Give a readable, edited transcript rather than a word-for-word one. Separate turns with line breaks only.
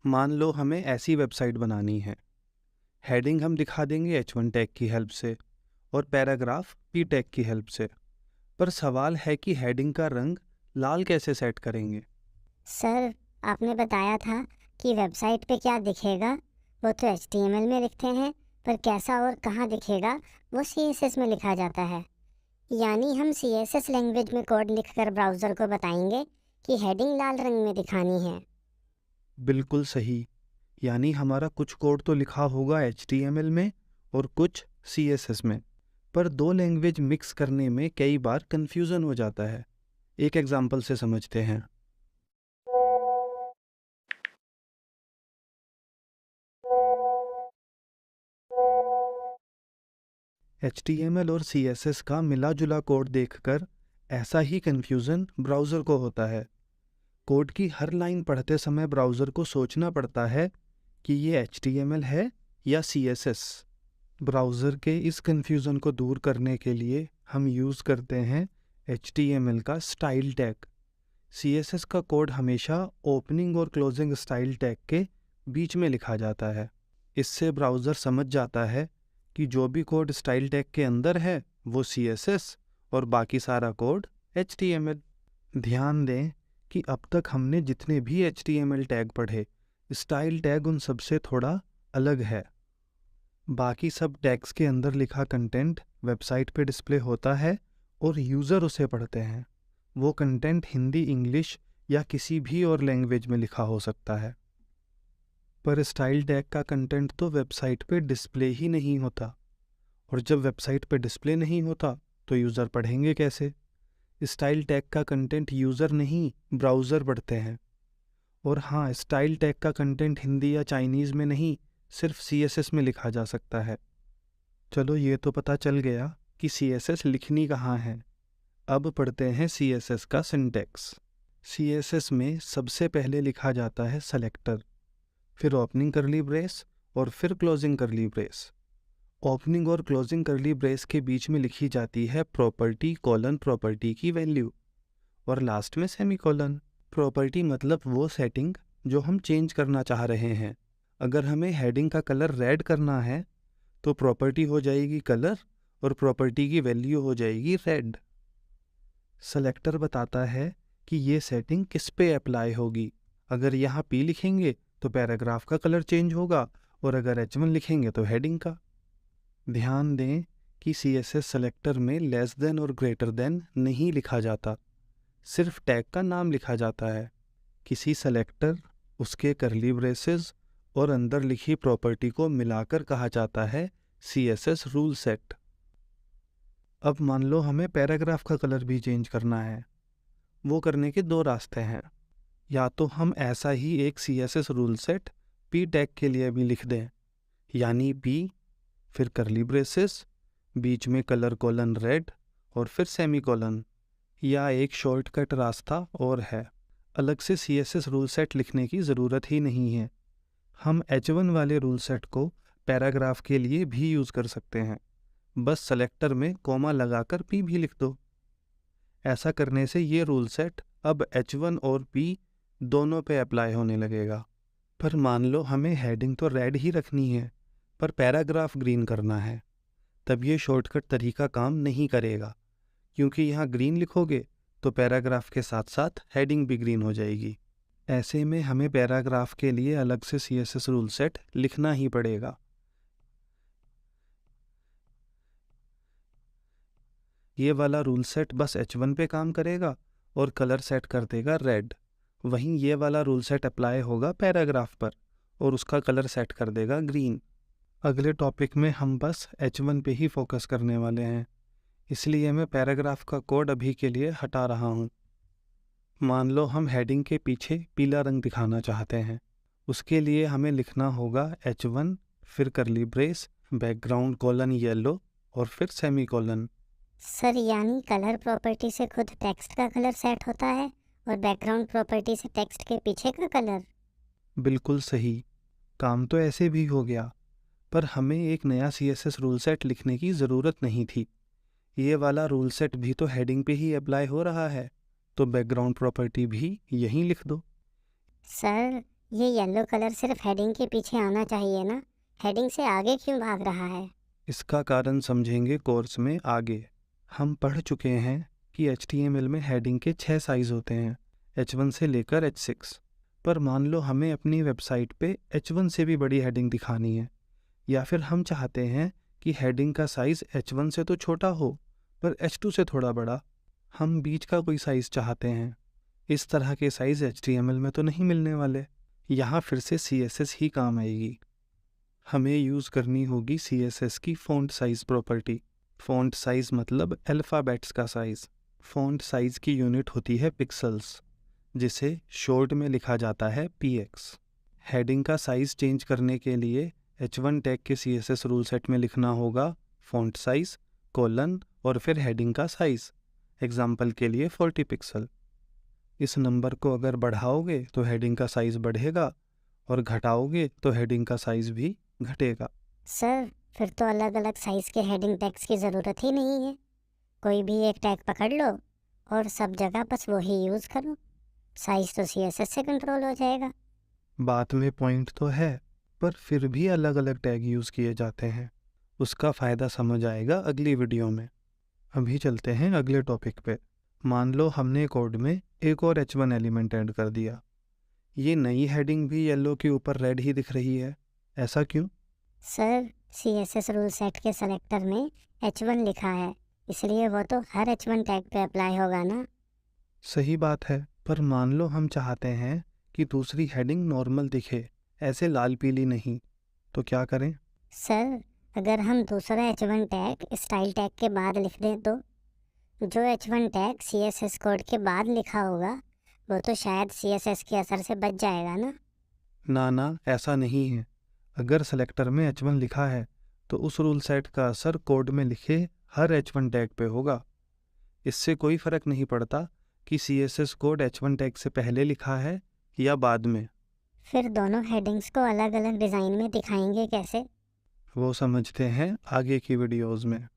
मान लो हमें ऐसी वेबसाइट बनानी है। हेडिंग हम दिखा देंगे H1 टैग की हेल्प से और पैराग्राफ P टैग की हेल्प से। पर सवाल है कि हेडिंग का रंग लाल कैसे सेट करेंगे।
सर, आपने बताया था कि वेबसाइट पे क्या दिखेगा वो तो HTML में लिखते हैं, पर कैसा और कहाँ दिखेगा वो CSS में लिखा जाता है। यानी हम CSS लैंग्वेज में कोड लिखकर ब्राउज़र को बताएंगे कि हेडिंग लाल रंग में दिखानी है।
बिल्कुल सही। यानी हमारा कुछ कोड तो लिखा होगा HTML में और कुछ CSS में। पर दो लैंग्वेज मिक्स करने में कई बार कंफ्यूजन हो जाता है। एक एग्जांपल से समझते हैं। HTML और CSS का मिला जुला कोड देखकर ऐसा ही कंफ्यूजन ब्राउज़र को होता है। कोड की हर लाइन पढ़ते समय ब्राउज़र को सोचना पड़ता है कि ये HTML है या CSS। ब्राउज़र के इस कंफ्यूजन को दूर करने के लिए हम यूज़ करते हैं HTML का स्टाइल टैग। CSS का कोड हमेशा ओपनिंग और क्लोजिंग स्टाइल टैग के बीच में लिखा जाता है। इससे ब्राउज़र समझ जाता है कि जो भी कोड स्टाइल टैग के अंदर है वो CSS और बाकी सारा कोड HTML। ध्यान दें कि अब तक हमने जितने भी HTML टैग पढ़े, स्टाइल टैग उन सबसे थोड़ा अलग है। बाकी सब टैग्स के अंदर लिखा कंटेंट वेबसाइट पे डिस्प्ले होता है और यूज़र उसे पढ़ते हैं। वो कंटेंट हिंदी, इंग्लिश या किसी भी और लैंग्वेज में लिखा हो सकता है। पर स्टाइल टैग का कंटेंट तो वेबसाइट पे डिस्प्ले ही नहीं होता, और जब वेबसाइट पे डिस्प्ले नहीं होता तो यूज़र पढ़ेंगे कैसे। स्टाइल टैग का कंटेंट यूज़र नहीं, ब्राउज़र पढ़ते हैं। और हाँ, स्टाइल टैग का कंटेंट हिंदी या चाइनीज़ में नहीं, सिर्फ CSS में लिखा जा सकता है। चलो, ये तो पता चल गया कि CSS लिखनी कहाँ है। अब पढ़ते हैं CSS का सिंटैक्स। CSS में सबसे पहले लिखा जाता है सेलेक्टर, फिर ओपनिंग करली ब्रेस और फिर क्लोजिंग करली ब्रेस। ओपनिंग और क्लोजिंग करली ब्रेस के बीच में लिखी जाती है प्रॉपर्टी कॉलन प्रॉपर्टी की वैल्यू, और लास्ट में सेमीकोलन। प्रॉपर्टी मतलब वो सेटिंग जो हम चेंज करना चाह रहे हैं। अगर हमें हेडिंग का कलर रेड करना है तो प्रॉपर्टी हो जाएगी कलर और प्रॉपर्टी की वैल्यू हो जाएगी रेड। सेलेक्टर बताता है कि ये सेटिंग किस पे अप्लाई होगी। अगर यहाँ P लिखेंगे तो पैराग्राफ का कलर चेंज होगा, और अगर H1 लिखेंगे तो हेडिंग का। ध्यान दें कि CSS सेलेक्टर में लेस देन और ग्रेटर देन नहीं लिखा जाता, सिर्फ टैग का नाम लिखा जाता है। किसी सेलेक्टर, उसके करली ब्रेसेस और अंदर लिखी प्रॉपर्टी को मिलाकर कहा जाता है CSS रूल सेट। अब मान लो हमें पैराग्राफ का कलर भी चेंज करना है। वो करने के दो रास्ते हैं। या तो हम ऐसा ही एक CSS rule set P tag के लिए भी लिख दें, यानी P फिर करली ब्रेसेस, बीच में कलर कोलन रेड और फिर सेमीकोलन। या एक शॉर्टकट रास्ता और है, अलग से CSS रूल सेट लिखने की ज़रूरत ही नहीं है। हम H1 वाले रूल सेट को पैराग्राफ के लिए भी यूज़ कर सकते हैं। बस सेलेक्टर में कॉमा लगाकर P भी लिख दो। ऐसा करने से ये रूल सेट अब H1 और P दोनों पे अप्लाई होने लगेगा। पर मान लो हमें हेडिंग तो रेड ही रखनी है, पर पैराग्राफ ग्रीन करना है। तब ये शॉर्टकट तरीका काम नहीं करेगा, क्योंकि यहाँ ग्रीन लिखोगे तो पैराग्राफ के साथ साथ हेडिंग भी ग्रीन हो जाएगी। ऐसे में हमें पैराग्राफ के लिए अलग से CSS रूल सेट लिखना ही पड़ेगा। ये वाला रूल सेट बस H1 पे काम करेगा और कलर सेट कर देगा रेड। वहीं ये वाला रूल सेट अप्लाई होगा पैराग्राफ पर और उसका कलर सेट कर देगा ग्रीन। अगले टॉपिक में हम बस H1 पे ही फोकस करने वाले हैं, इसलिए मैं पैराग्राफ का कोड अभी के लिए हटा रहा हूँ। मान लो हम हेडिंग के पीछे पीला रंग दिखाना चाहते हैं। उसके लिए हमें लिखना होगा H1 फिर करली ब्रेस, बैकग्राउंड कोलन येलो और फिर सेमीकोलन।
सर, यानी कलर प्रॉपर्टी से खुद टेक्स्ट का कलर सेट होता है और बैकग्राउंड प्रॉपर्टी से टेक्स्ट के पीछे का कलर।
बिल्कुल सही। काम तो ऐसे भी हो गया, पर हमें एक नया CSS रूल सेट लिखने की ज़रूरत नहीं थी। ये वाला रूल सेट भी तो हेडिंग पे ही अप्लाई हो रहा है, तो बैकग्राउंड प्रॉपर्टी भी यहीं लिख दो।
सर, ये येलो कलर सिर्फ हेडिंग के पीछे आना चाहिए ना, हेडिंग से आगे क्यों भाग रहा है?
इसका कारण समझेंगे कोर्स में आगे। हम पढ़ चुके हैं कि HTML में हेडिंग के 6 साइज होते हैं, H1 से लेकर H6। पर मान लो हमें अपनी वेबसाइट पे H1 से भी बड़ी हेडिंग दिखानी है, या फिर हम चाहते हैं कि हेडिंग का साइज़ H1 से तो छोटा हो पर H2 से थोड़ा बड़ा। हम बीच का कोई साइज़ चाहते हैं। इस तरह के साइज़ HTML में तो नहीं मिलने वाले। यहाँ फिर से CSS ही काम आएगी। हमें यूज़ करनी होगी CSS की font size property. Font size मतलब अल्फ़ाबेट्स का साइज़। फ़ॉन्ट साइज़ की यूनिट होती है पिक्सल्स, जिसे शॉर्ट में लिखा जाता है px। हेडिंग का साइज़ चेंज करने के लिए H1 टैग के CSS रूल सेट में लिखना होगा फ़ॉन्ट साइज़ कोलन और फिर हेडिंग का साइज़, एग्जाम्पल के लिए 40 पिक्सल। इस नंबर को अगर बढ़ाओगे तो हेडिंग का साइज़ बढ़ेगा और घटाओगे तो हेडिंग का साइज़ भी घटेगा।
सर, फिर तो अलग अलग साइज़ के हेडिंग टैग्स की ज़रूरत ही नहीं है। कोई भी एक टैग पकड़ लो और सब जगह बस वही यूज़ करो, साइज़ तो CSS से कंट्रोल हो जाएगा।
बात में पॉइंट तो है, पर फिर भी अलग अलग टैग यूज़ किए जाते हैं। उसका फ़ायदा समझ आएगा अगली वीडियो में। अभी चलते हैं अगले टॉपिक पे। मान लो हमने कोड में एक और H1 एलिमेंट ऐड कर दिया। ये नई हेडिंग भी येलो के ऊपर रेड ही दिख रही है, ऐसा क्यों?
सर, CSS रूल सेट के सेलेक्टर में H1 लिखा है, इसलिए वो तो हर H1 टैग पे अप्लाई होगा ना।
सही बात है, पर मान लो हम चाहते हैं कि दूसरी हेडिंग नॉर्मल दिखे, ऐसे लाल पीली नहीं, तो क्या करें?
सर, अगर हम दूसरा H1 टैग स्टाइल टैग के बाद लिख दें तो जो H1 टैग CSS कोड के बाद लिखा होगा वो तो शायद CSS के असर से बच जाएगा ना।
ना, ऐसा नहीं है। अगर सेलेक्टर में H1 लिखा है तो उस रूल सेट का असर कोड में लिखे हर H1 टैग पे होगा। इससे कोई फ़र्क नहीं पड़ता कि CSS कोड H1 टैग से पहले लिखा है या बाद में।
फिर दोनों हेडिंग्स को अलग अलग डिज़ाइन में दिखाएंगे कैसे?
वो समझते हैं आगे की वीडियोज़ में।